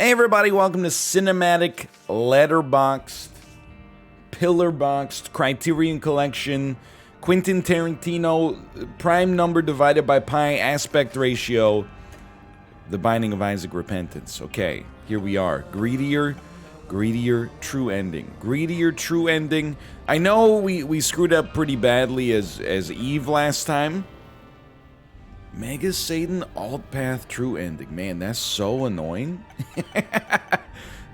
Hey everybody, welcome to Cinematic Letterboxd, Pillarboxed, Criterion Collection, Quentin Tarantino, prime number divided by pi aspect ratio, The Binding of Isaac Repentance. Okay, here we are. Greedier, true ending. Greedier, true ending. I know we screwed up pretty badly as Eve last time. Mega Satan alt path true ending. Man, that's so annoying.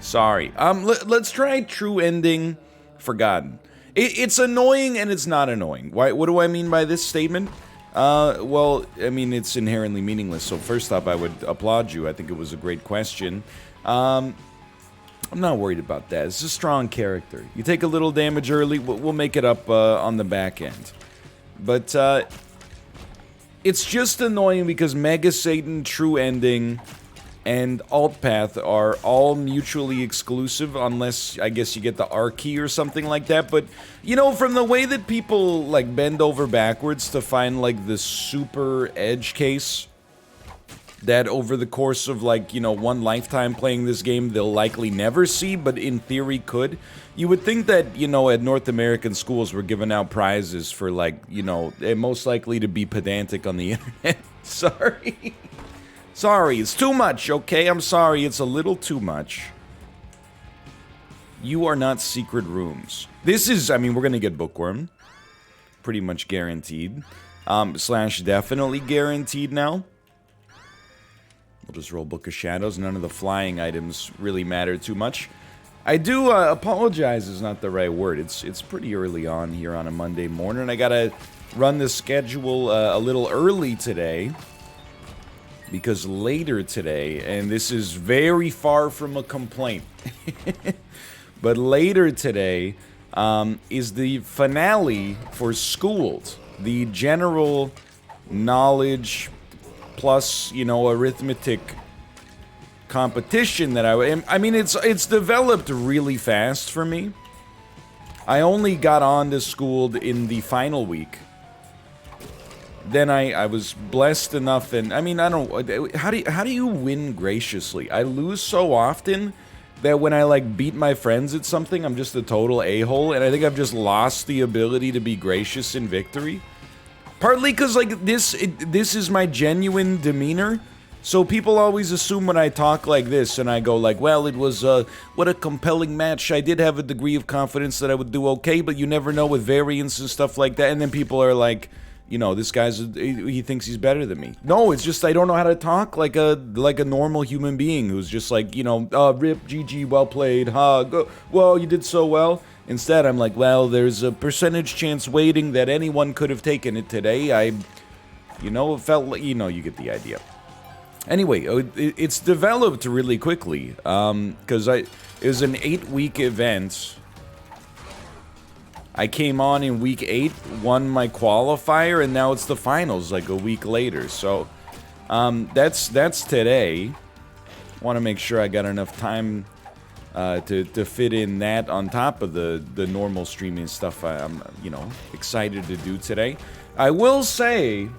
Sorry. Let's try true ending forgotten. It's annoying and it's not annoying. Why? What do I mean by this statement? Well, I mean, it's inherently meaningless. So first off, I would applaud you. I think it was a great question. I'm not worried about that. It's a strong character. You take a little damage early, we'll make it up on the back end. But it's just annoying because Mega Satan, True Ending, and Alt Path are all mutually exclusive unless, I guess, you get the R key or something like that. But, you know, from the way that people, like, bend over backwards to find, like, the super edge case that over the course of, like, you know, one lifetime playing this game, they'll likely never see, but in theory could. You would think that, you know, at North American schools we're giving out prizes for, like, you know, most likely to be pedantic on the internet. Sorry. Sorry, it's too much, okay? I'm sorry, it's a little too much. You are not secret rooms. This is, I mean, we're gonna get Bookworm. Pretty much guaranteed. Slash definitely guaranteed now. We'll just roll Book of Shadows. None of the flying items really matter too much. I do apologize is not the right word. It's pretty early on here on a Monday morning. I gotta run the schedule a little early today. Because later today, and this is very far from a complaint, but later today is the finale for Schooled. The general knowledge plus, you know, arithmetic competition that I mean, it's developed really fast for me. I only got on to Schooled in the final week. Then I was blessed enough, and I mean, I don't. How do you win graciously? I lose so often that when I like beat my friends at something, I'm just a total a-hole, and I think I've just lost the ability to be gracious in victory. Partly because like this is my genuine demeanor, so people always assume when I talk like this, and I go like, well, it was what a compelling match. I did have a degree of confidence that I would do okay, but you never know with variance and stuff like that. And then people are like, you know, this guy's, he thinks he's better than me. No, it's just I don't know how to talk like a normal human being who's just like, you know, rip, GG, well played, go, well, you did so well. Instead, I'm like, well, there's a percentage chance weighting that anyone could have taken it today. You know, it felt like, you know, you get the idea. Anyway, it's developed really quickly, because it was an 8-week event. I came on in week 8, won my qualifier, and now it's the finals like a week later. So, that's today. Want to make sure I got enough time to fit in that on top of the normal streaming stuff I'm, you know, excited to do today. I will say,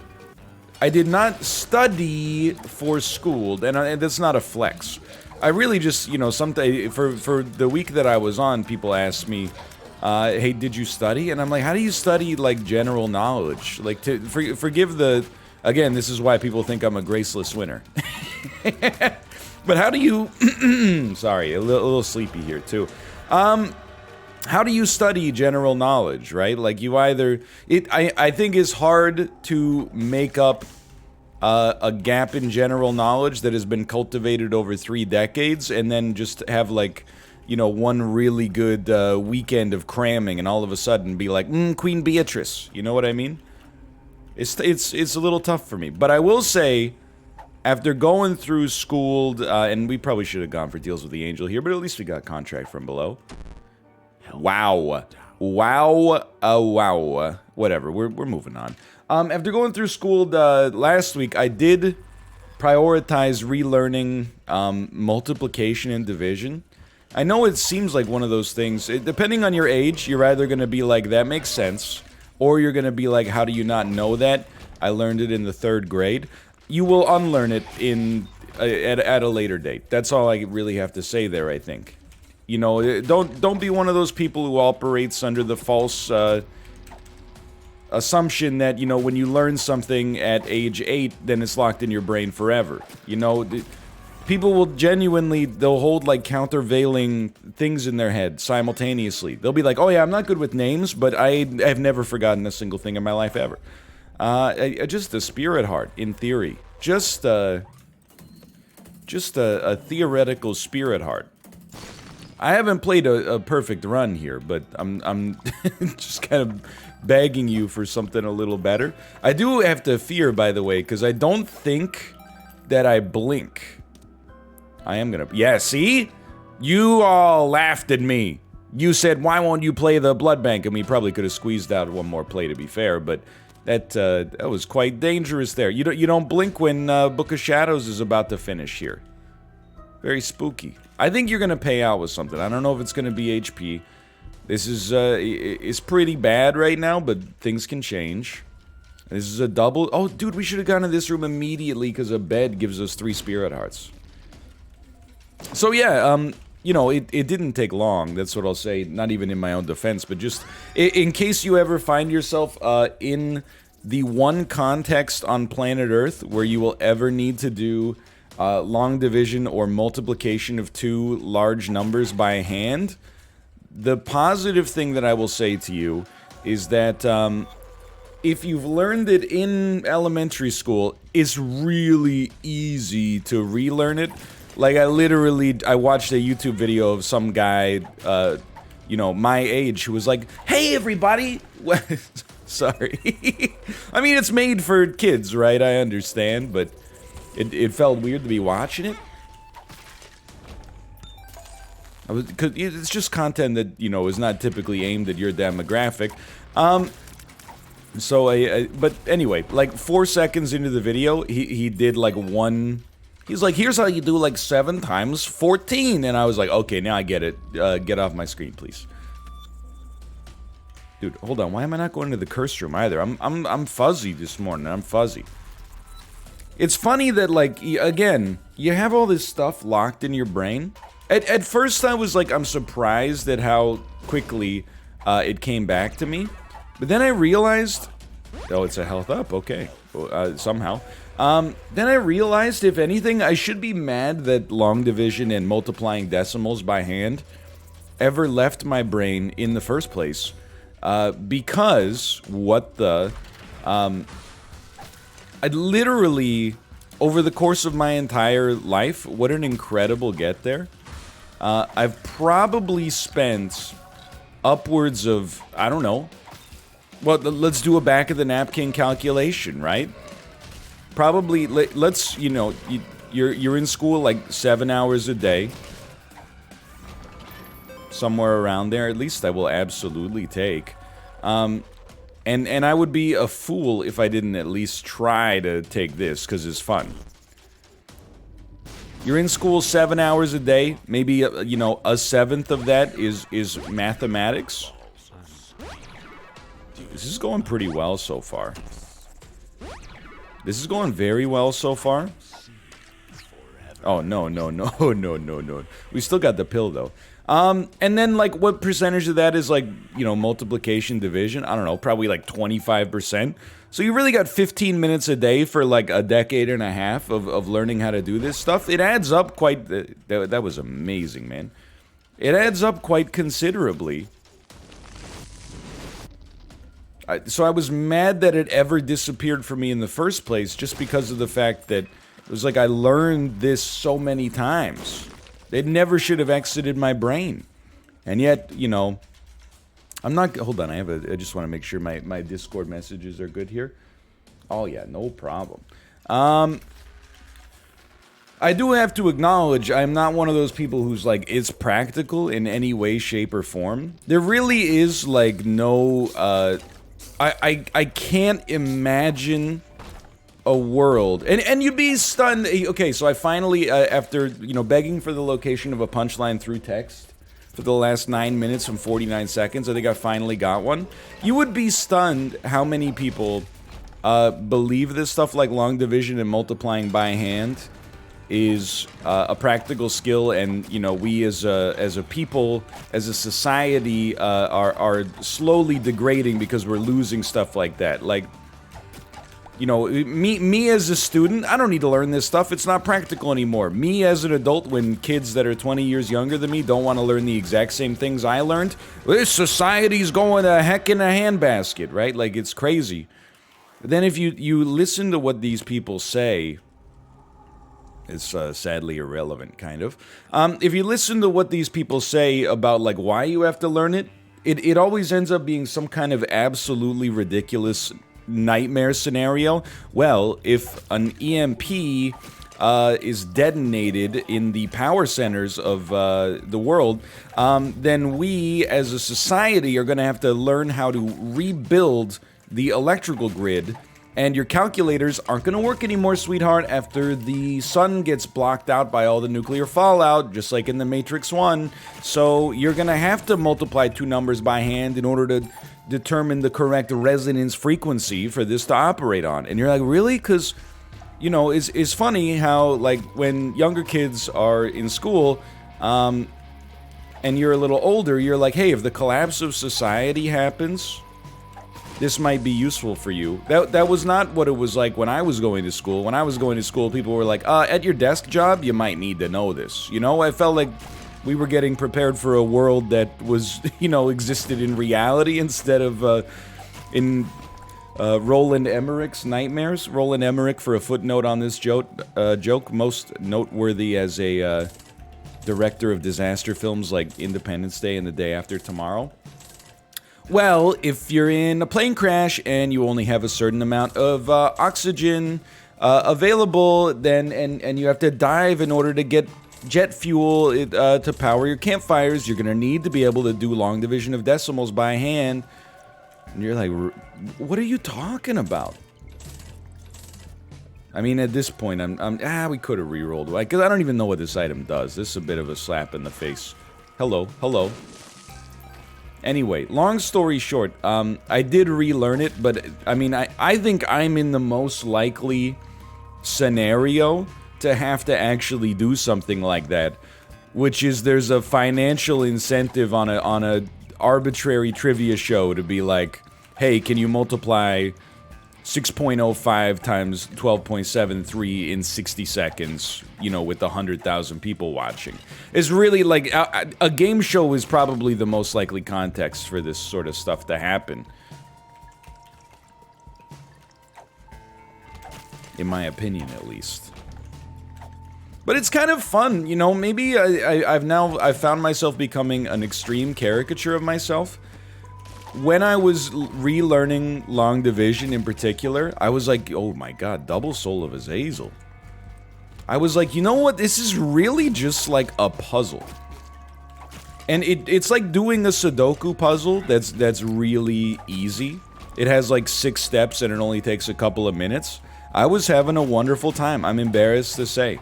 I did not study for Schooled, and that's not a flex. I really just, you know, sometime for the week that I was on, people asked me, hey, did you study? And I'm like, how do you study, like, general knowledge? Like, forgive the... Again, this is why people think I'm a graceless winner. But how do you... Sorry, a little sleepy here, too. How do you study general knowledge, right? Like, you either... I think it's hard to make up a gap in general knowledge that has been cultivated over 3 decades and then just have, like... you know, one really good weekend of cramming and all of a sudden be like, Queen Beatrice. You know what I mean? It's a little tough for me. But I will say, after going through Schooled, and we probably should have gone for Deals with the Angel here, but at least we got Contract from Below. Wow. Wow. Whatever, we're moving on. After going through Schooled last week, I did prioritize relearning multiplication and division. I know it seems like one of those things, depending on your age, you're either going to be like, that makes sense, or you're going to be like, how do you not know that? I learned it in the 3rd grade. You will unlearn it in at a later date. That's all I really have to say there, I think. You know, don't be one of those people who operates under the false assumption that, you know, when you learn something at age 8, then it's locked in your brain forever. You know, people will they'll hold like countervailing things in their head simultaneously. They'll be like, oh yeah, I'm not good with names, but I've never forgotten a single thing in my life ever. Just a spirit heart, in theory. Just a theoretical spirit heart. I haven't played a perfect run here, but I'm just kind of begging you for something a little better. I do have to fear, by the way, because I don't think that I blink. I am gonna... Yeah, see? You all laughed at me. You said, why won't you play the blood bank? And we probably could have squeezed out one more play, to be fair, but that was quite dangerous there. You don't blink when Book of Shadows is about to finish here. Very spooky. I think you're gonna pay out with something. I don't know if it's gonna be HP. This is it's pretty bad right now, but things can change. This is a double. Oh, dude, we should have gone to this room immediately because a bed gives us 3 spirit hearts. So yeah, you know, it didn't take long. That's what I'll say. Not even in my own defense, but just in case you ever find yourself in the one context on planet Earth where you will ever need to do long division or multiplication of 2 large numbers by hand, the positive thing that I will say to you is that if you've learned it in elementary school, it's really easy to relearn it. Like, I watched a YouTube video of some guy, you know, my age, who was like, hey everybody! Sorry. I mean, it's made for kids, right? I understand, but it felt weird to be watching it. Cause it's just content that, you know, is not typically aimed at your demographic. But anyway, like 4 seconds into the video, he did like one... He's like, here's how you do like 7 times 14, and I was like, okay, now I get it. Get off my screen, please. Dude, hold on. Why am I not going to the curse room either? I'm fuzzy this morning. I'm fuzzy. It's funny that, like, again, you have all this stuff locked in your brain. At first, I was like, I'm surprised at how quickly it came back to me. But then I realized, oh, it's a health up. Okay, somehow. Then I realized, if anything, I should be mad that long division and multiplying decimals by hand ever left my brain in the first place. Because, I literally, over the course of my entire life, what an incredible get there. I've probably spent upwards of, I don't know, well, let's do a back of the napkin calculation, right? Probably, let's, you know, you're in school like 7 hours a day. Somewhere around there, at least I will absolutely take. And I would be a fool if I didn't at least try to take this, because it's fun. You're in school 7 hours a day, maybe, you know, a 7th of that is mathematics. This is going pretty well so far. This is going very well so far. Oh, no. We still got the pill, though. And then, like, what percentage of that is, like, you know, multiplication, division? I don't know, probably, like, 25%. So you really got 15 minutes a day for, like, a decade and a half of learning how to do this stuff. It adds up quite... that was amazing, man. It adds up quite considerably. So I was mad that it ever disappeared from me in the first place, just because of the fact that it was like I learned this so many times. It never should have exited my brain. And yet, you know, I'm not... Hold on, I just want to make sure my Discord messages are good here. Oh, yeah, no problem. I do have to acknowledge I'm not one of those people who's like, it's practical in any way, shape, or form. There really is, like, no... I can't imagine a world, and you'd be stunned. Okay, so I finally, after, you know, begging for the location of a punchline through text for the last 9 minutes and 49 seconds, I think I finally got one. You would be stunned how many people believe this stuff like long division and multiplying by hand is a practical skill, and you know, we as a people, as a society, are slowly degrading because we're losing stuff like that. Like, you know, me as a student, I don't need to learn this stuff. It's not practical anymore. Me as an adult, when kids that are 20 years younger than me don't want to learn the exact same things I learned, this society's going to heck in a handbasket, right? Like, it's crazy. But then if you listen to what these people say, it's sadly irrelevant, kind of. If you listen to what these people say about, like, why you have to learn it, it always ends up being some kind of absolutely ridiculous nightmare scenario. Well, if an EMP is detonated in the power centers of the world, then we as a society are going to have to learn how to rebuild the electrical grid. And your calculators aren't going to work anymore, sweetheart, after the sun gets blocked out by all the nuclear fallout, just like in The Matrix 1. So you're going to have to multiply two numbers by hand in order to determine the correct resonance frequency for this to operate on. And you're like, really? Because, you know, it's funny how, like, when younger kids are in school, and you're a little older, you're like, hey, if the collapse of society happens, this might be useful for you. That was not what it was like when I was going to school. When I was going to school, people were like, at your desk job, you might need to know this. You know, I felt like we were getting prepared for a world that was, you know, existed in reality instead of in Roland Emmerich's nightmares. Roland Emmerich, for a footnote on this joke, most noteworthy as a director of disaster films like Independence Day and The Day After Tomorrow. Well, if you're in a plane crash and you only have a certain amount of oxygen available, then and you have to dive in order to get jet fuel to power your campfires, you're gonna need to be able to do long division of decimals by hand. And you're like, what are you talking about? I mean, at this point, we could have re-rolled, because I don't even know what this item does. This is a bit of a slap in the face. Hello. Anyway, long story short, I did relearn it, but I mean, I think I'm in the most likely scenario to have to actually do something like that, which is there's a financial incentive on a arbitrary trivia show to be like, hey, can you multiply 6.05 times 12.73 in 60 seconds, you know, with 100,000 people watching. It's really like, a game show is probably the most likely context for this sort of stuff to happen. In my opinion, at least. But it's kind of fun, you know, maybe I've found myself becoming an extreme caricature of myself. When I was relearning long division in particular, I was like, oh my god, double soul of Azazel. I was like, you know what, this is really just like a puzzle. And it's like doing a Sudoku puzzle that's really easy. It has like 6 steps and it only takes a couple of minutes. I was having a wonderful time, I'm embarrassed to say.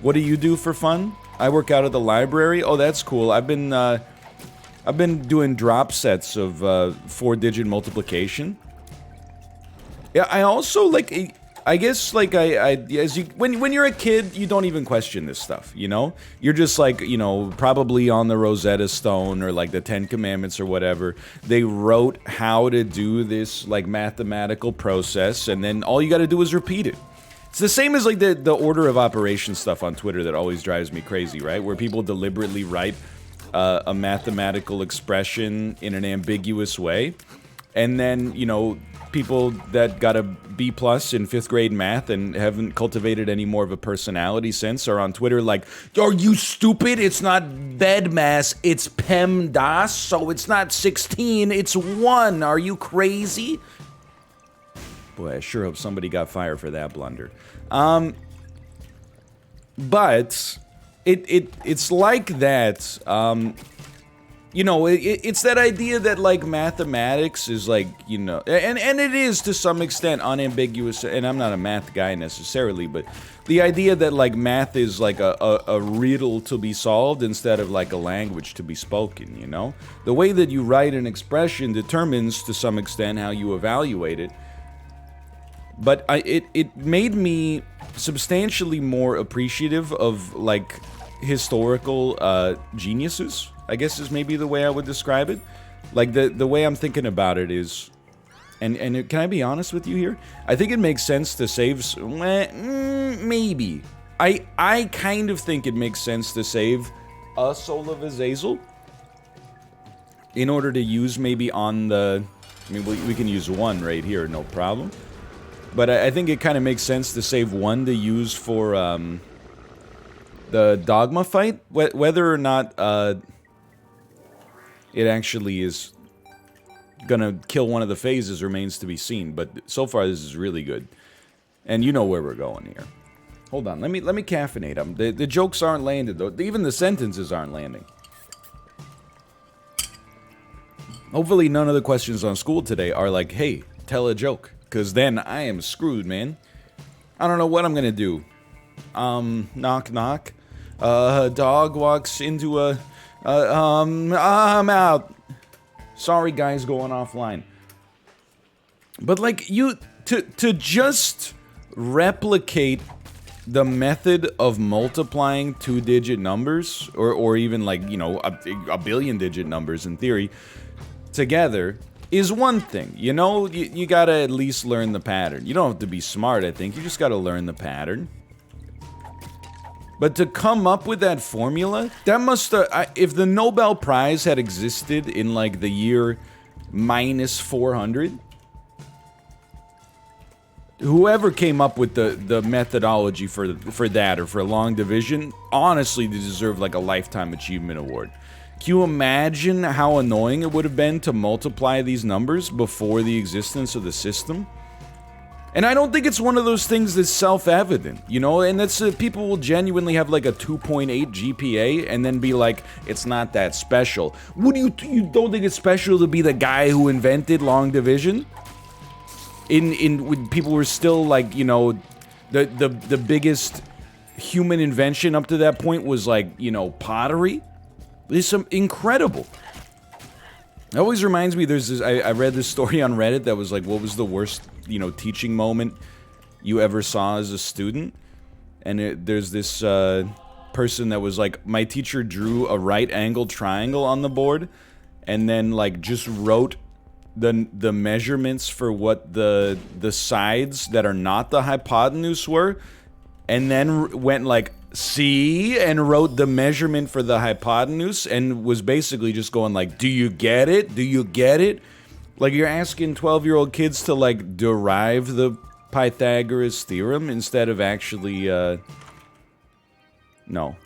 What do you do for fun? I work out at the library. Oh, that's cool. I've been doing drop sets of 4-digit multiplication. Yeah, I also like. I guess like when you're a kid, you don't even question this stuff. You know, you're just like, you know, probably on the Rosetta Stone or like the 10 Commandments or whatever. They wrote how to do this like mathematical process, and then all you got to do is repeat it. It's the same as like the order of operations stuff on Twitter that always drives me crazy, right? Where people deliberately write a mathematical expression in an ambiguous way, and then, you know, people that got a B+ in 5th grade math and haven't cultivated any more of a personality since are on Twitter like, are you stupid? It's not BEDMAS, it's PEMDAS, so it's not 16, it's 1. Are you crazy? Boy, I sure hope somebody got fired for that blunder. But it's like that, you know, it's that idea that, like, mathematics is, like, you know, and it is to some extent unambiguous, and I'm not a math guy necessarily, but the idea that, like, math is, like, a riddle to be solved instead of, like, a language to be spoken, you know? The way that you write an expression determines, to some extent, how you evaluate it. But it made me substantially more appreciative of, like, historical geniuses, I guess is maybe the way I would describe it. Like, the way I'm thinking about it is... And can I be honest with you here? I think it makes sense to save... maybe. I kind of think it makes sense to save a Soul of Azazel in order to use maybe on the... I mean, we can use one right here, no problem. But I think it kind of makes sense to save one to use for the Dogma fight. Whether or not it actually is gonna kill one of the phases remains to be seen. But so far, this is really good. And you know where we're going here. Hold on, let me caffeinate them. The jokes aren't landed, though. Even the sentences aren't landing. Hopefully none of the questions on school today are like, hey, tell a joke. Because then I am screwed, man. I don't know what I'm gonna do. Knock, knock. Dog walks into a... I'm out. Sorry, guys, going offline. But, like, to just replicate the method of multiplying two-digit numbers, or even, like, you know, a billion-digit numbers in theory, together, is one thing. You know, you gotta at least learn the pattern. You don't have to be smart, I think. You just gotta learn the pattern. But to come up with that formula, that must if the Nobel Prize had existed in, like, the year minus 400, whoever came up with the methodology for that, or for long division, honestly, they deserve, like, a Lifetime Achievement Award. Can you imagine how annoying it would have been to multiply these numbers before the existence of the system? And I don't think it's one of those things that's self-evident, you know? And that's, people will genuinely have, like, a 2.8 GPA and then be like, it's not that special. What do you don't think it's special to be the guy who invented long division? When people were still, like, you know, the biggest human invention up to that point was, like, you know, pottery? It's some incredible. It always reminds me, there's this, I read this story on Reddit that was like, what was the worst, you know, teaching moment you ever saw as a student? And there's this person that was like, my teacher drew a right-angled triangle on the board, and then, like, just wrote the measurements for what the sides that are not the hypotenuse were, and then went like, see, and wrote the measurement for the hypotenuse, and was basically just going like, do you get it? Do you get it? Like, you're asking 12-year-old kids to, like, derive the Pythagoras theorem instead of actually, no.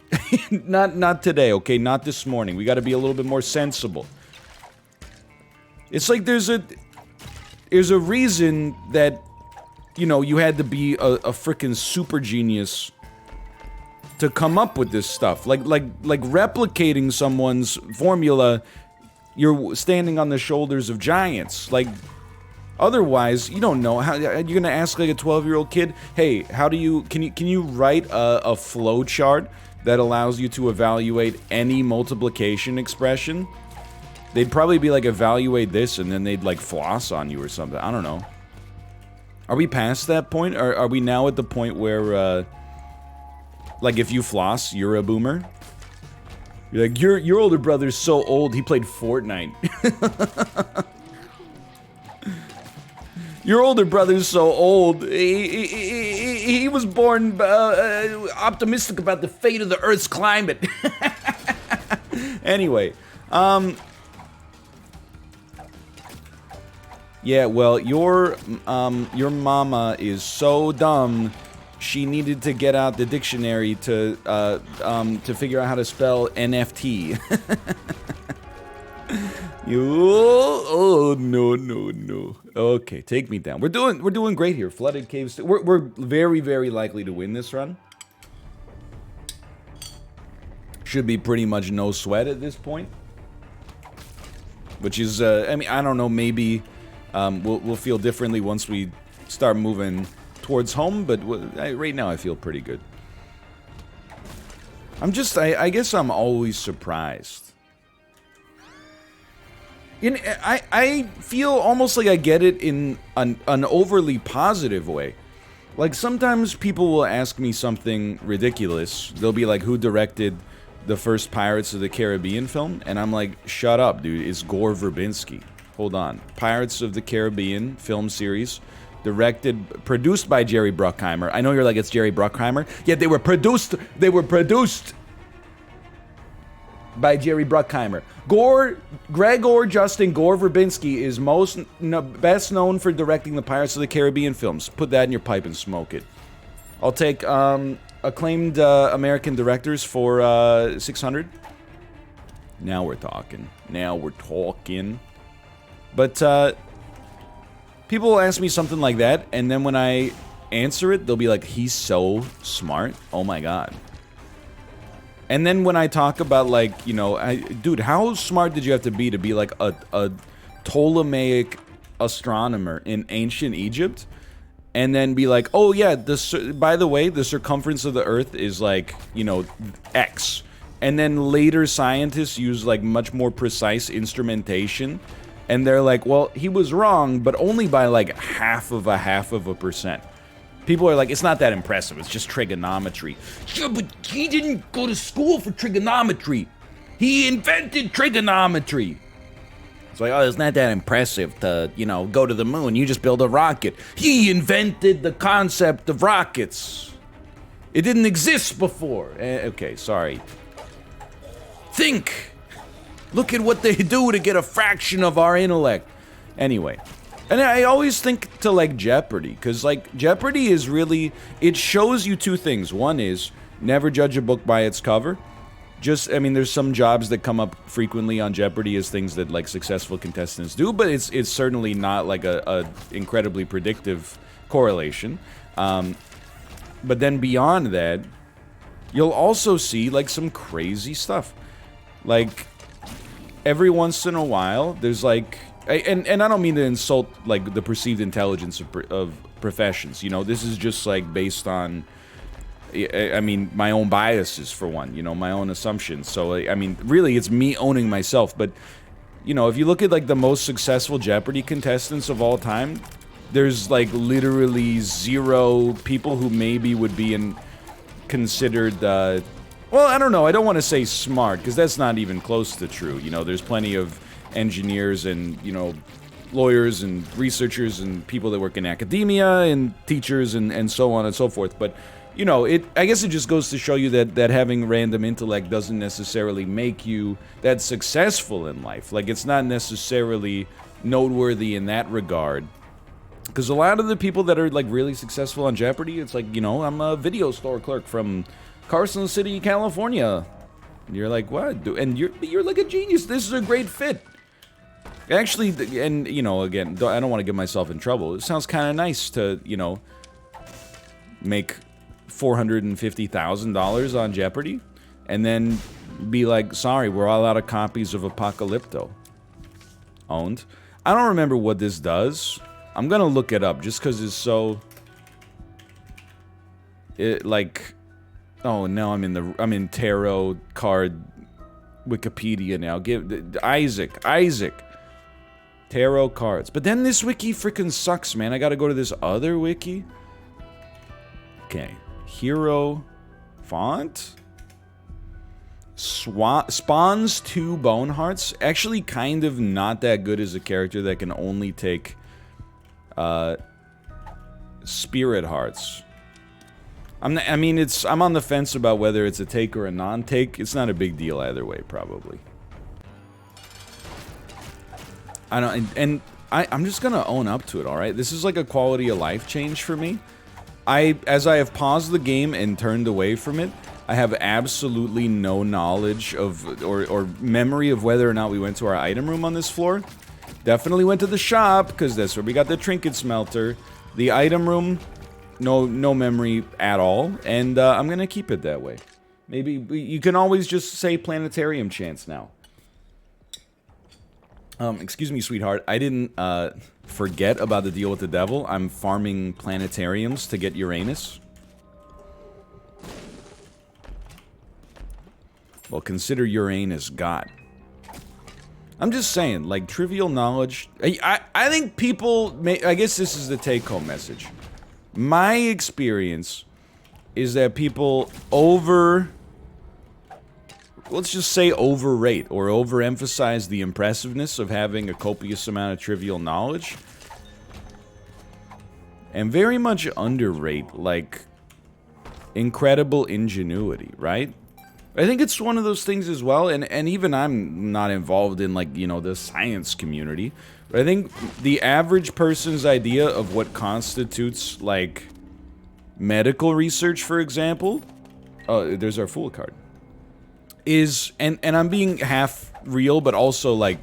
Not today, okay? Not this morning. We gotta be a little bit more sensible. It's like there's a reason that, you know, you had to be a frickin' super genius to come up with this stuff. Like replicating someone's formula, you're standing on the shoulders of giants. Like, otherwise, you don't know. How you're gonna ask, like, a 12-year-old kid, hey, how do you, can you write a flow chart that allows you to evaluate any multiplication expression? They'd probably be like, evaluate this, and then they'd, like, floss on you or something. I don't know. Are we past that point? Or are we now at the point where, like, if you floss, you're a boomer? You're like, your older brother's so old, he played Fortnite. Your older brother's so old, he was born optimistic about the fate of the Earth's climate. Anyway, yeah, well, your mama is so dumb, she needed to get out the dictionary to figure out how to spell NFT. Oh, no. Okay, take me down. We're doing great here. Flooded caves. We're very, very likely to win this run. Should be pretty much no sweat at this point. Which is, I mean, I don't know, maybe we'll feel differently once we start moving towards home, but right now I feel pretty good. I guess I'm always surprised I feel almost like I get it in an overly positive way. Like, sometimes people will ask me something ridiculous. They'll be like, who directed the first Pirates of the Caribbean film? And I'm like, shut up, dude. It's Gore Verbinski. Hold on. Pirates of the Caribbean film series, produced by Jerry Bruckheimer. I know you're like, it's Jerry Bruckheimer. Yeah, they were produced by Jerry Bruckheimer. Gregor Justin Gore Verbinski is best known for directing the Pirates of the Caribbean films. Put that in your pipe and smoke it. I'll take acclaimed American directors for 600. Now we're talking. But people will ask me something like that, and then when I answer it, they'll be like, he's so smart. Oh my god. And then when I talk about, like, you know, dude, how smart did you have to be like a Ptolemaic astronomer in ancient Egypt? And then be like, oh yeah, by the way, the circumference of the Earth is like, you know, X. And then later scientists use like much more precise instrumentation. And they're like, well, he was wrong, but only by like half of a percent. People are like, it's not that impressive, it's just trigonometry. Yeah, but he didn't go to school for trigonometry. He invented trigonometry. It's like, oh, it's not that impressive to, you know, go to the moon. You just build a rocket. He invented the concept of rockets. It didn't exist before. Okay, sorry. Think. Look at what they do to get a fraction of our intellect. Anyway. And I always think to, like, Jeopardy, because, like, Jeopardy is really, it shows you two things. One is, never judge a book by its cover. I mean, there's some jobs that come up frequently on Jeopardy as things that, like, successful contestants do, but it's certainly not, like, a incredibly predictive correlation. But then beyond that, you'll also see, like, some crazy stuff. Like, every once in a while, there's, like... And I don't mean to insult, like, the perceived intelligence of professions, you know? This is just, like, based on, I mean, my own biases, for one, you know, my own assumptions. So, I mean, really, it's me owning myself. But, you know, if you look at, like, the most successful Jeopardy contestants of all time, there's, like, literally 0 people who maybe would be considered, well, I don't know, I don't want to say smart, because that's not even close to true. You know, there's plenty of engineers and, you know, lawyers and researchers and people that work in academia and teachers and so on and so forth. But, you know, I guess it just goes to show you that having random intellect doesn't necessarily make you that successful in life. Like, it's not necessarily noteworthy in that regard. Because a lot of the people that are, like, really successful on Jeopardy, it's like, you know, I'm a video store clerk from Carson City, California. And you're like, what? And you're like a genius. This is a great fit. Actually, and, you know, again, I don't want to get myself in trouble. It sounds kind of nice to, you know, make $450,000 on Jeopardy, and then be like, sorry, we're all out of copies of Apocalypto. Owned. I don't remember what this does. I'm gonna look it up, just because it's so... like... Oh, now I'm in tarot card Wikipedia now. Isaac. Tarot cards. But then this wiki freaking sucks, man. I gotta go to this other wiki. Okay. Hero font. Spawns 2 bone hearts. Actually kind of not that good as a character that can only take spirit hearts. I'm on the fence about whether it's a take or a non-take. It's not a big deal either way, probably. I'm just gonna own up to it, alright? This is like a quality of life change for me. As I have paused the game and turned away from it, I have absolutely no knowledge of, or memory of whether or not we went to our item room on this floor. Definitely went to the shop, because that's where we got the trinket smelter. The item room, no memory at all, and I'm gonna keep it that way. Maybe, you can always just say planetarium chants now. Excuse me, sweetheart, I didn't, forget about the deal with the devil. I'm farming planetariums to get Uranus. Well, consider Uranus God. I'm just saying, like, trivial knowledge. I think people I guess this is the take-home message. My experience is that people let's just say overrate or overemphasize the impressiveness of having a copious amount of trivial knowledge. And very much underrate, like, incredible ingenuity, right? I think it's one of those things as well, and even I'm not involved in, like, you know, the science community, but I think the average person's idea of what constitutes, like, medical research, for example, there's our Fool card, is, and I'm being half real, but also, like,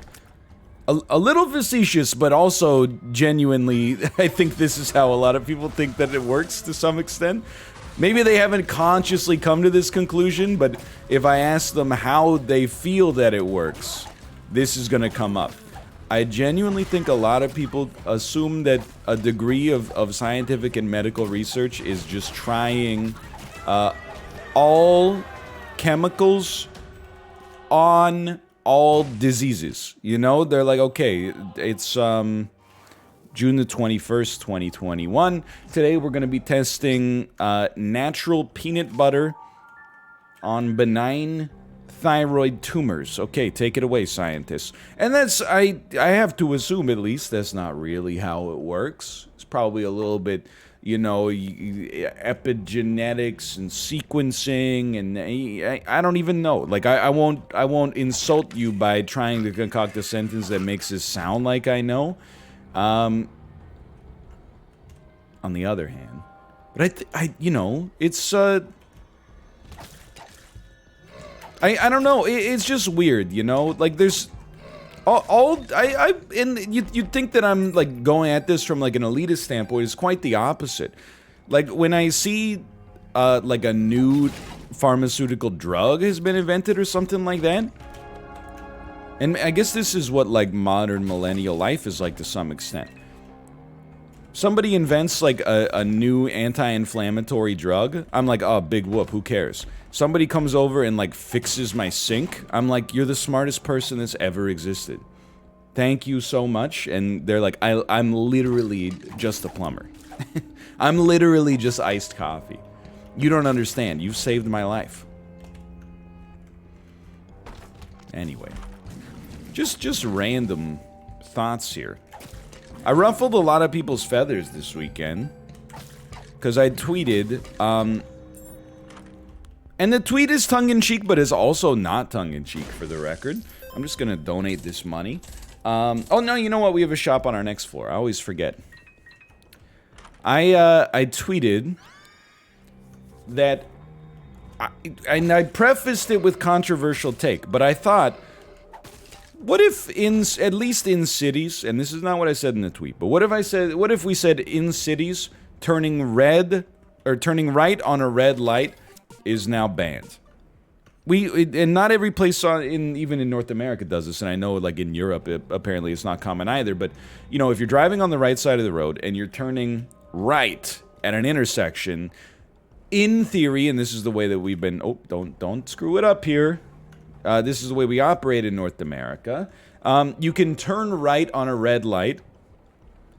a little facetious, but also genuinely, I think this is how a lot of people think that it works to some extent. Maybe they haven't consciously come to this conclusion, but if I ask them how they feel that it works, this is gonna come up. I genuinely think a lot of people assume that a degree of scientific and medical research is just trying all chemicals on all diseases. You know, they're like, okay, it's June the 21st, 2021. Today we're going to be testing natural peanut butter on benign thyroid tumors. Okay, take it away, scientists. And that's, I have to assume at least, that's not really how it works. It's probably a little bit, you know, epigenetics and sequencing, and I don't even know. Like, I won't insult you by trying to concoct a sentence that makes it sound like I know. On the other hand, but you know, it's, I don't know, it's just weird, you know, like, there's, and you'd think that I'm, like, going at this from, like, an elitist standpoint. It's quite the opposite. Like, when I see, like, a new pharmaceutical drug has been invented or something like that, and I guess this is what, like, modern millennial life is like to some extent. Somebody invents, like, a new anti-inflammatory drug. I'm like, oh, big whoop, who cares? Somebody comes over and, like, fixes my sink. I'm like, you're the smartest person that's ever existed. Thank you so much. And they're like, I'm literally just a plumber. I'm literally just iced coffee. You don't understand. You've saved my life. Anyway. Just random thoughts here. I ruffled a lot of people's feathers this weekend. Because I tweeted, and the tweet is tongue-in-cheek, but is also not tongue-in-cheek, for the record. I'm just gonna donate this money. Oh no, you know what? We have a shop on our next floor. I always forget. I tweeted that, and I prefaced it with controversial take, but I thought, what if at least in cities, and this is not what I said in the tweet, but what if we said in cities, turning red, or turning right on a red light is now banned. And not every place even in North America does this, and I know, like, in Europe, apparently it's not common either, but, you know, if you're driving on the right side of the road and you're turning right at an intersection, in theory, and this is the way that we've been, oh, don't screw it up here, this is the way we operate in North America, you can turn right on a red light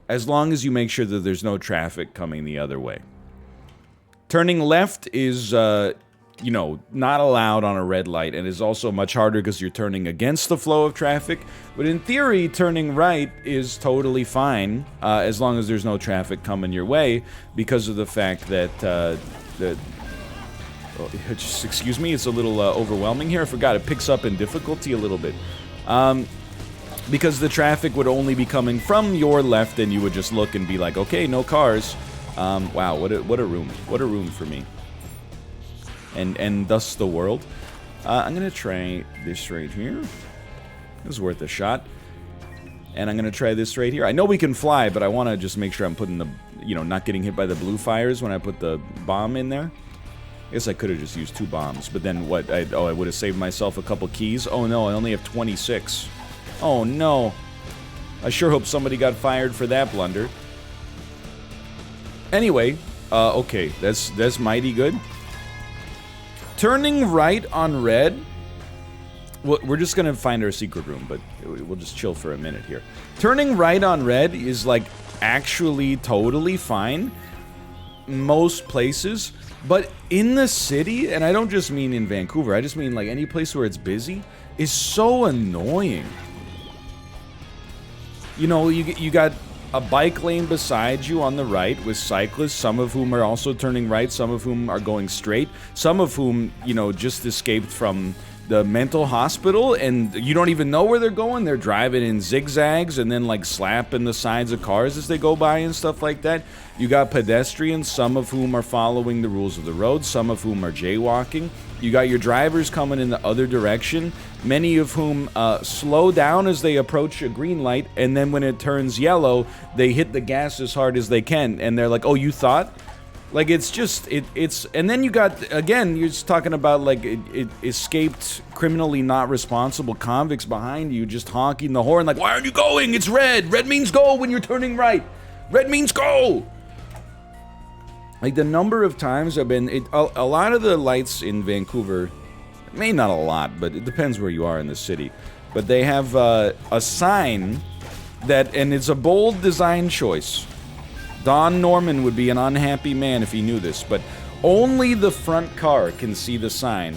as long as you make sure that there's no traffic coming the other way. Turning left is, you know, not allowed on a red light, and is also much harder because you're turning against the flow of traffic. But in theory, turning right is totally fine, as long as there's no traffic coming your way, because of the fact that, just excuse me, it's a little overwhelming here. I forgot, it picks up in difficulty a little bit. Because the traffic would only be coming from your left, and you would just look and be like, okay, no cars. Wow, what a room. What a room for me. And thus the world. I'm gonna try this right here. This is worth a shot. And I'm gonna try this right here. I know we can fly, but I want to just make sure I'm putting the, you know, not getting hit by the blue fires when I put the bomb in there. I guess I could have just used 2 bombs, but then what? I would have saved myself a couple keys. Oh no, I only have 26. Oh no. I sure hope somebody got fired for that blunder. Anyway, okay, that's mighty good. Turning right on red, we're just gonna find our secret room, but we'll just chill for a minute here. Turning right on red is, like, actually totally fine most places, but in the city, and I don't just mean in Vancouver, I just mean, like, any place where it's busy, is so annoying. You know, you got a bike lane beside you on the right with cyclists, some of whom are also turning right, some of whom are going straight, some of whom, you know, just escaped from the mental hospital, and you don't even know where they're going. They're driving in zigzags and then, like, slapping the sides of cars as they go by and stuff like that. You got pedestrians, some of whom are following the rules of the road, some of whom are jaywalking. You got your drivers coming in the other direction, many of whom slow down as they approach a green light, and then when it turns yellow, they hit the gas as hard as they can, and they're like, oh, you thought? Like, it's just, it's, and then you got, again, you're just talking about, like, it escaped, criminally not responsible convicts behind you just honking the horn, like, why aren't you going? It's red! Red means go when you're turning right! Red means go! Like, the number of times I've been, a lot of the lights in Vancouver, maybe not a lot, but it depends where you are in the city, but they have a sign that, and it's a bold design choice. Don Norman would be an unhappy man if he knew this, but only the front car can see the sign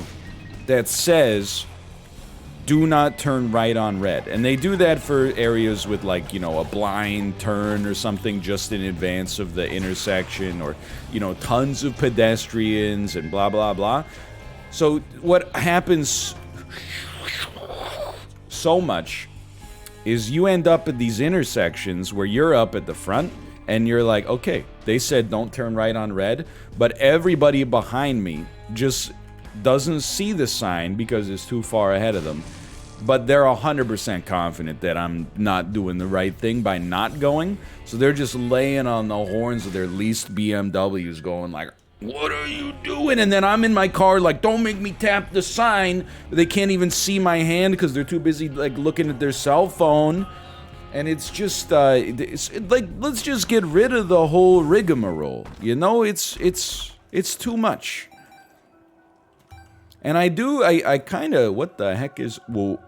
that says, do not turn right on red. And they do that for areas with, like, you know, a blind turn or something just in advance of the intersection, or, you know, tons of pedestrians and blah, blah, blah. So what happens so much is you end up at these intersections where you're up at the front, and you're like, okay, they said don't turn right on red, but everybody behind me just doesn't see the sign because it's too far ahead of them. But they're 100% confident that I'm not doing the right thing by not going. So they're just laying on the horns of their leased BMWs going like, what are you doing? And then I'm in my car like, don't make me tap the sign. They can't even see my hand because they're too busy, like, looking at their cell phone. And it's just, like, let's just get rid of the whole rigmarole. You know, it's too much. And I kind of, what the heck is, whoa.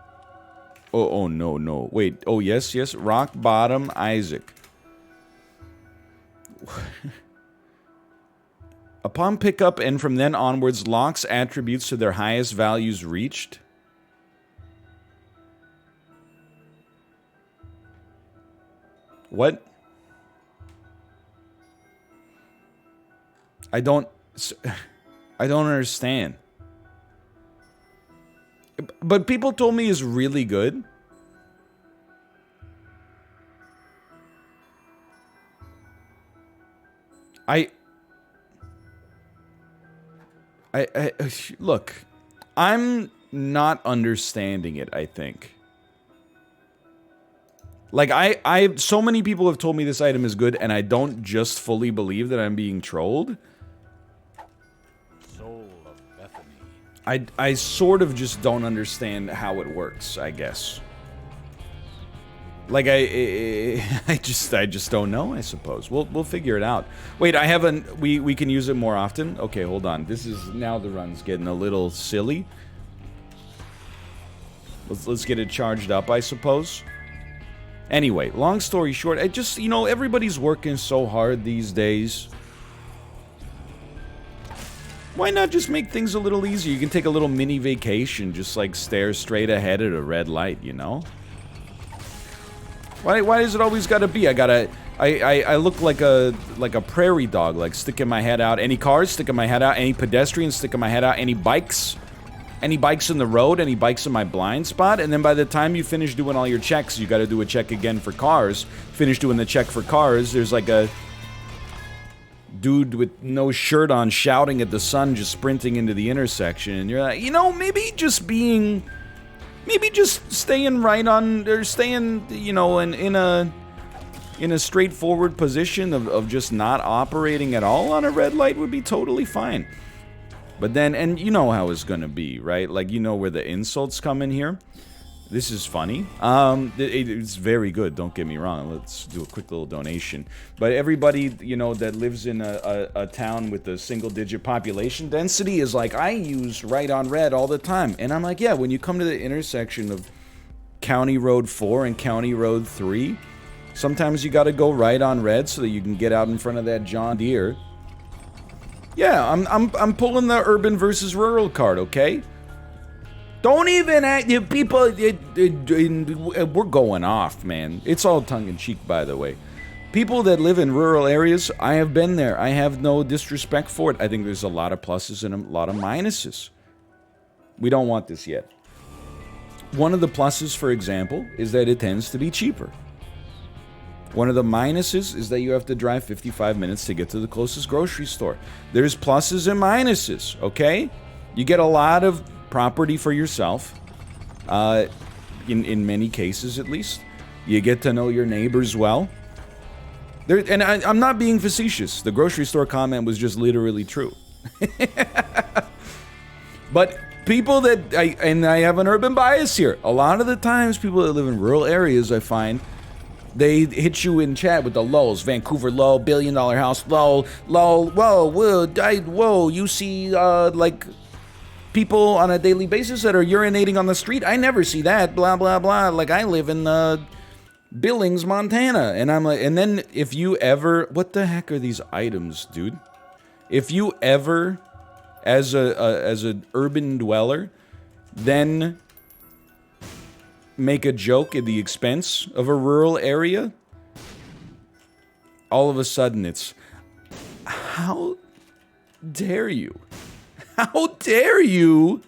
Oh, no. Wait, oh, yes, rock bottom Isaac. Upon pickup and from then onwards, locks attributes to their highest values reached. What? I don't understand. But people told me it's really good. I look, I'm not understanding it, I think. Like, so many people have told me this item is good, and I don't just fully believe that I'm being trolled. Soul of Bethany. I sort of just don't understand how it works, I guess. Like, I just don't know, I suppose. We'll figure it out. Wait, we can use it more often? Okay, hold on. This is, now the run's getting a little silly. Let's get it charged up, I suppose. Anyway, long story short, I just, you know, everybody's working so hard these days. Why not just make things a little easier? You can take a little mini vacation, just like stare straight ahead at a red light, you know? Why does it always gotta be? I look like a prairie dog, like sticking my head out. Any cars, sticking my head out. Any pedestrians, sticking my head out. Any bikes? Any bikes in the road, any bikes in my blind spot, and then by the time you finish doing all your checks, you gotta do a check again for cars. Finish doing the check for cars, there's like a dude with no shirt on shouting at the sun, just sprinting into the intersection, and you're like, you know, maybe just staying right on, or staying, you know, in a straightforward position of just not operating at all on a red light would be totally fine. But then, and you know how it's gonna be, right? Like, you know where the insults come in here. This is funny. It's very good, don't get me wrong. Let's do a quick little donation. But everybody, you know, that lives in a town with a single-digit population density is like, I use right on red all the time. And I'm like, yeah, when you come to the intersection of County Road 4 and County Road 3, sometimes you gotta go right on red so that you can get out in front of that John Deere. Yeah, I'm pulling the urban versus rural card, okay? Don't even act, people, we're going off, man. It's all tongue-in-cheek, by the way. People that live in rural areas, I have been there. I have no disrespect for it. I think there's a lot of pluses and a lot of minuses. We don't want this yet. One of the pluses, for example, is that it tends to be cheaper. One of the minuses is that you have to drive 55 minutes to get to the closest grocery store. There's pluses and minuses, okay? You get a lot of property for yourself, in many cases at least. You get to know your neighbors well. And I'm not being facetious. The grocery store comment was just literally true. But people that, I have an urban bias here. A lot of the times people that live in rural areas, I find, they hit you in chat with the lols. Vancouver low, $1 billion house low, whoa, you see, like, people on a daily basis that are urinating on the street. I never see that, blah, blah, blah. Like, I live in, Billings, Montana. And I'm like, and then if you ever, what the heck are these items, dude? If you ever, as an urban dweller, then make a joke at the expense of a rural area, all of a sudden it's, how dare you? How dare you?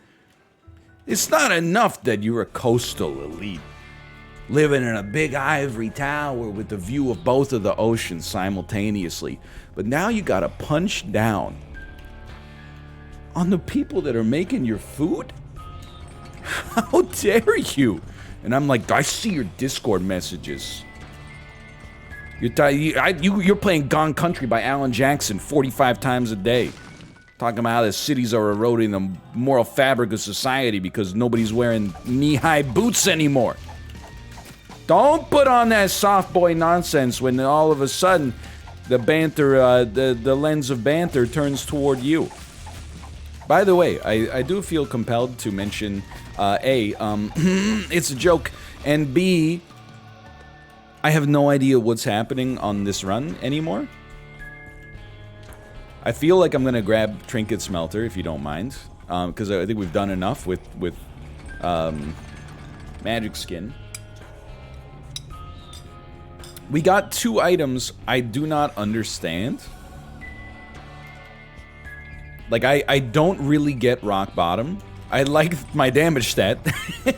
It's not enough that you're a coastal elite, living in a big ivory tower with the view of both of the oceans simultaneously, but now you gotta punch down on the people that are making your food? How dare you? And I'm like, I see your Discord messages. You're playing Gone Country by Alan Jackson 45 times a day. Talking about how the cities are eroding the moral fabric of society because nobody's wearing knee-high boots anymore. Don't put on that soft boy nonsense when all of a sudden the banter, the lens of banter turns toward you. By the way, I do feel compelled to mention, A, it's a joke, and B, I have no idea what's happening on this run anymore. I feel like I'm gonna grab Trinket Smelter, if you don't mind, because I think we've done enough with Magic Skin. We got 2 items I do not understand. Like, I don't really get Rock Bottom. I like my damage stat.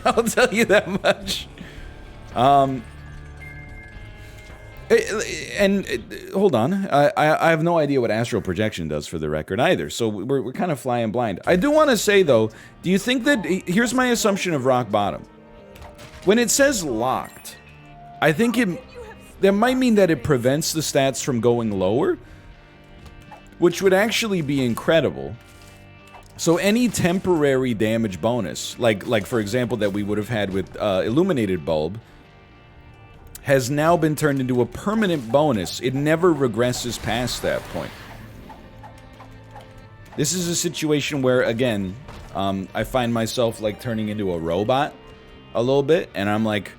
I'll tell you that much. Hold on. I have no idea what Astral Projection does for the record either, so we're kind of flying blind. I do want to say, though, do you think that... Here's my assumption of Rock Bottom. When it says locked, I think that might mean that it prevents the stats from going lower, which would actually be incredible. So any temporary damage bonus, like for example that we would have had with Illuminated Bulb, has now been turned into a permanent bonus. It never regresses past that point. This is a situation where, again, I find myself like turning into a robot a little bit, and I'm like,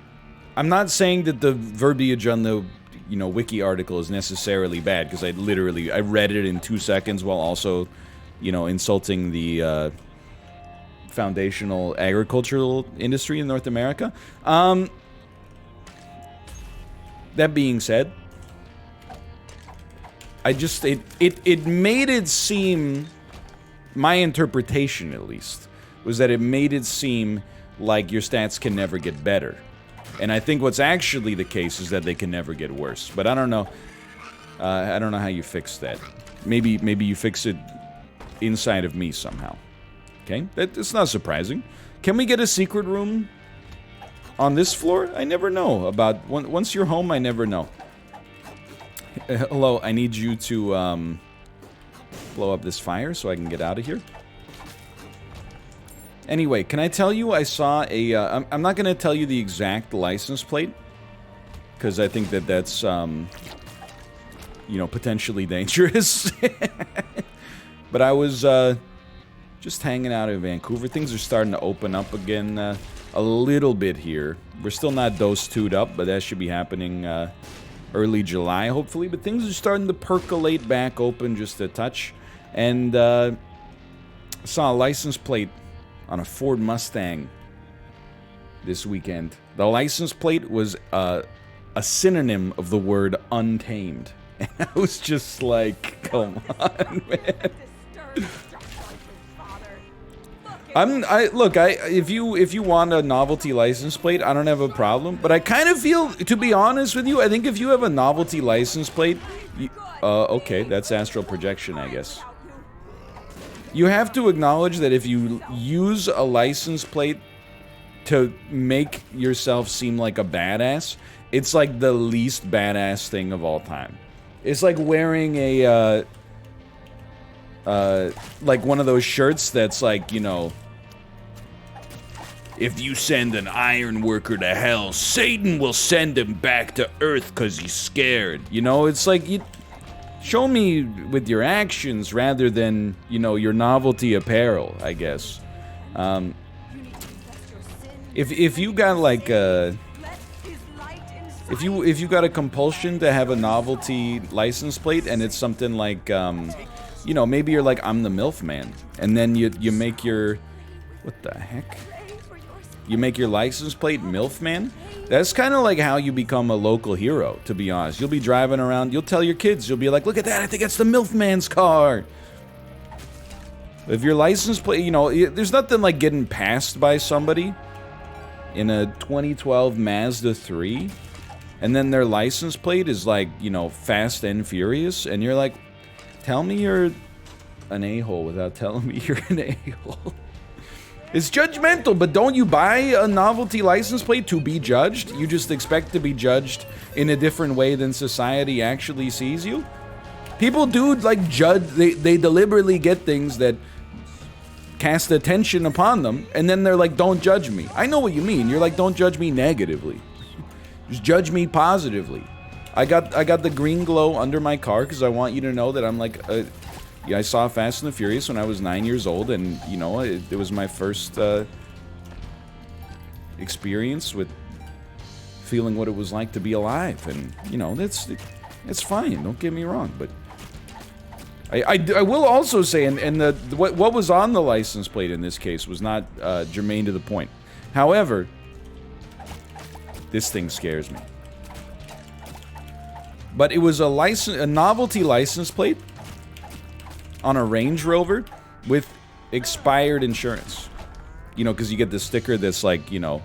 I'm not saying that the verbiage on the wiki article is necessarily bad, because I read it in 2 seconds while also, insulting the foundational agricultural industry in North America. That being said, it made it seem, my interpretation at least, was that it made it seem like your stats can never get better. And I think what's actually the case is that they can never get worse. But I don't know. I don't know how you fix that. Maybe you fix it inside of me somehow. Okay? It's not surprising. Can we get a secret room on this floor? I never know. Once you're home, I never know. Hello, I need you to blow up this fire so I can get out of here. Anyway, can I tell you I saw a... I'm not going to tell you the exact license plate, because I think that that's, you know, potentially dangerous. But I was just hanging out in Vancouver. Things are starting to open up again a little bit here. We're still not dose 2'd up, but that should be happening early July, hopefully. But things are starting to percolate back open just a touch. And saw a license plate on a Ford Mustang this weekend. The license plate was a synonym of the word untamed. And I was just like, come on, man. If you want a novelty license plate, I don't have a problem. But I kind of feel, to be honest with you, I think if you have a novelty license plate, okay, that's astral projection, I guess. You have to acknowledge that if you use a license plate to make yourself seem like a badass, it's like the least badass thing of all time. It's like wearing a, like one of those shirts that's like, you know, if you send an iron worker to hell, Satan will send him back to Earth because he's scared. You know, it's like, you show me with your actions rather than, you know, your novelty apparel, I guess. If you got like a... If you got a compulsion to have a novelty license plate and it's something like, you know, maybe you're like, I'm the MILF man. And then you make your... What the heck? You make your license plate MILF man? That's kind of like how you become a local hero, to be honest. You'll be driving around, you'll tell your kids, you'll be like, look at that, I think it's the MILF man's car. If your license plate, you know, there's nothing like getting passed by somebody in a 2012 Mazda 3, and then their license plate is like, you know, Fast and Furious, and you're like, tell me you're an a-hole without telling me you're an a-hole. It's judgmental, but don't you buy a novelty license plate to be judged? You just expect to be judged in a different way than society actually sees you? People do, like, judge, they deliberately get things that cast attention upon them, and then they're like, don't judge me. I know what you mean. You're like, don't judge me negatively. Just judge me positively. I got the green glow under my car because I want you to know that I'm like, yeah, I saw Fast and the Furious when I was 9 years old, and, you know, it was my first experience with feeling what it was like to be alive, and, you know, it's fine, don't get me wrong, but I will also say, and what was on the license plate in this case was not germane to the point. However, this thing scares me. But it was a novelty license plate on a Range Rover with expired insurance. You know, because you get the sticker that's like, you know,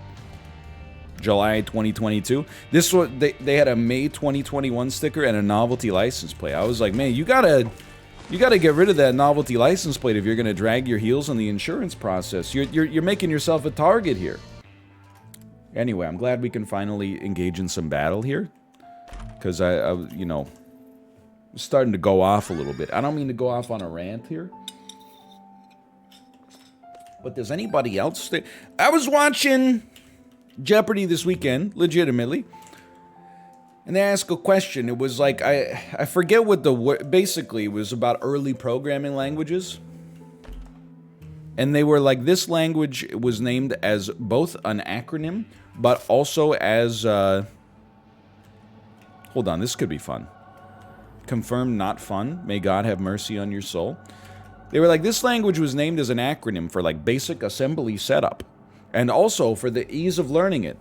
July 2022. This one, they had a May 2021 sticker and a novelty license plate. I was like, man, you gotta get rid of that novelty license plate if you're gonna drag your heels on the insurance process. You're making yourself a target here. Anyway, I'm glad we can finally engage in some battle here, because I you know, I'm starting to go off a little bit. I don't mean to go off on a rant here, but does anybody else I was watching Jeopardy this weekend, legitimately, and they asked a question. It was like, I forget what basically it was about early programming languages. And they were like, this language was named as both an acronym, but also as, hold on, this could be fun. Confirmed not fun. May God have mercy on your soul. They were like, this language was named as an acronym for like basic assembly setup. And also for the ease of learning it.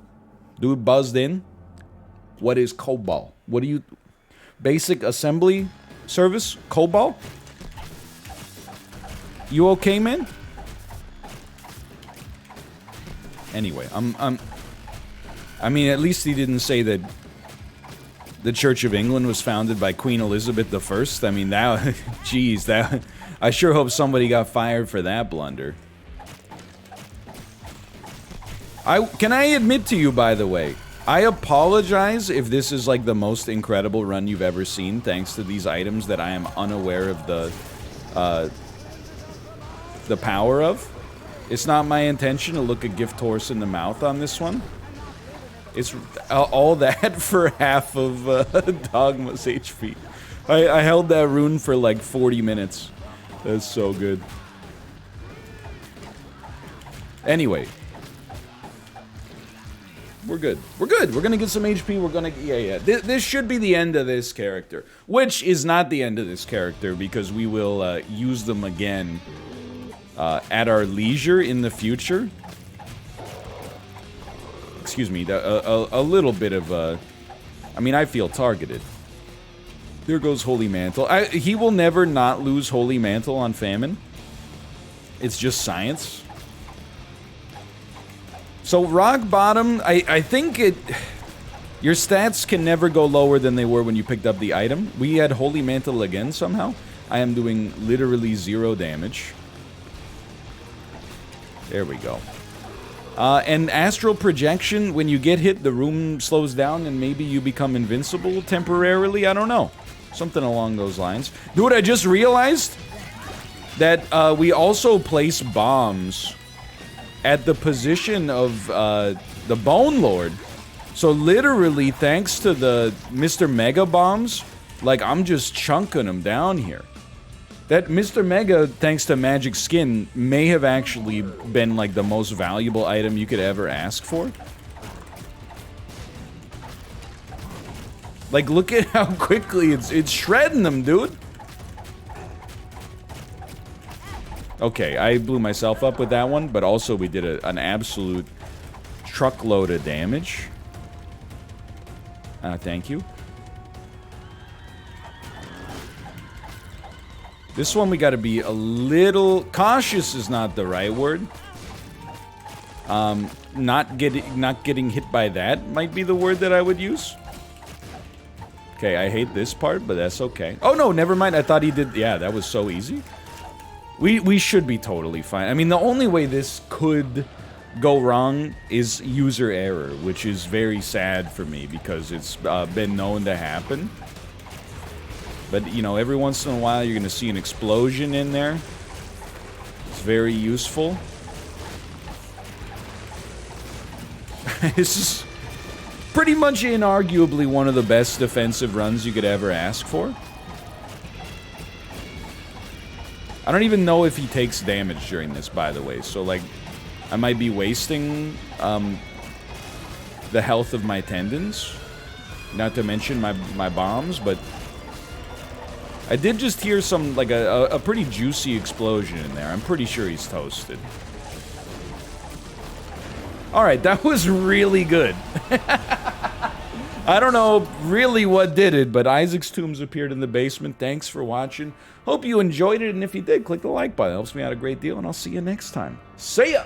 Dude buzzed in. What is COBOL? What do you... Basic assembly service? COBOL? You okay, man? Anyway, I mean, at least he didn't say that the Church of England was founded by Queen Elizabeth I. I mean, that... Jeez, that... I sure hope somebody got fired for that blunder. Can I admit to you, by the way, I apologize if this is like the most incredible run you've ever seen, thanks to these items that I am unaware of the power of. It's not my intention to look a gift horse in the mouth on this one. It's all that for half of Dogma's HP. I held that rune for like 40 minutes. That's so good. Anyway. We're good. We're good. We're gonna get some HP. We're gonna... Yeah. This should be the end of this character. Which is not the end of this character, because we will use them again at our leisure in the future. Excuse me. A little bit of... I mean, I feel targeted. There goes Holy Mantle. He will never not lose Holy Mantle on Famine. It's just science. So, rock bottom, I think it... Your stats can never go lower than they were when you picked up the item. We had Holy Mantle again somehow. I am doing literally 0 damage. There we go. And Astral Projection, when you get hit, the room slows down and maybe you become invincible temporarily? I don't know. Something along those lines. Dude, I just realized that we also place bombs at the position of the Bone Lord. So literally, thanks to the Mr. Mega bombs, like, I'm just chunking them down here. That Mr. Mega, thanks to Magic Skin, may have actually been, like, the most valuable item you could ever ask for. Like, look at how quickly it's shredding them, dude. Okay, I blew myself up with that one, but also we did an absolute truckload of damage. Thank you. This one we gotta be a little... Cautious is not the right word. Not getting hit by that might be the word that I would use. Okay, I hate this part, but that's okay. Oh no, never mind, I thought he did... Yeah, that was so easy. We should be totally fine. I mean, the only way this could go wrong is user error, which is very sad for me because it's been known to happen. But, you know, every once in a while you're going to see an explosion in there. It's very useful. This is pretty much inarguably one of the best defensive runs you could ever ask for. I don't even know if he takes damage during this, by the way. So, like, I might be wasting the health of my tendons. Not to mention my bombs, but... I did just hear some, like, a pretty juicy explosion in there. I'm pretty sure he's toasted. Alright, that was really good. I don't know really what did it, but Isaac's tombs appeared in the basement. Thanks for watching. Hope you enjoyed it, and if you did, click the like button. It helps me out a great deal, and I'll see you next time. See ya!